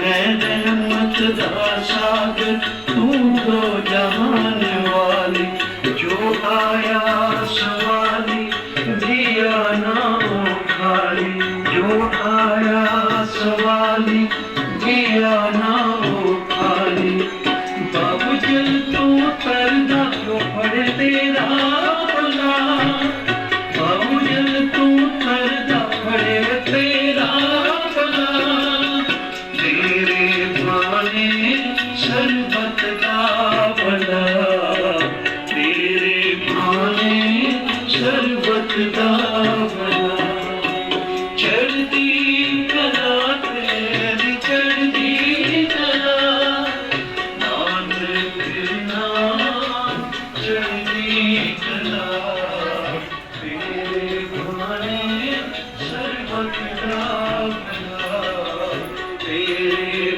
मैं रहमत दा सागर तू तो जहान वाली, जो आया सवाली दिया ना वो खाली, जो आया सवाली दिया ना वो खाली। बाबू जल तू तरदा तो पड़े तेरा भला, बाबू जल तू तरदा पड़े तेरा भला। तेरे भाने शरबत का भला, तेरे भाने शरबत का भला। चढ़ती कला तेरी चढ़ती कला, नाम फिरना चढ़ती कला। तेरे भाने शरबत का भला, तेरे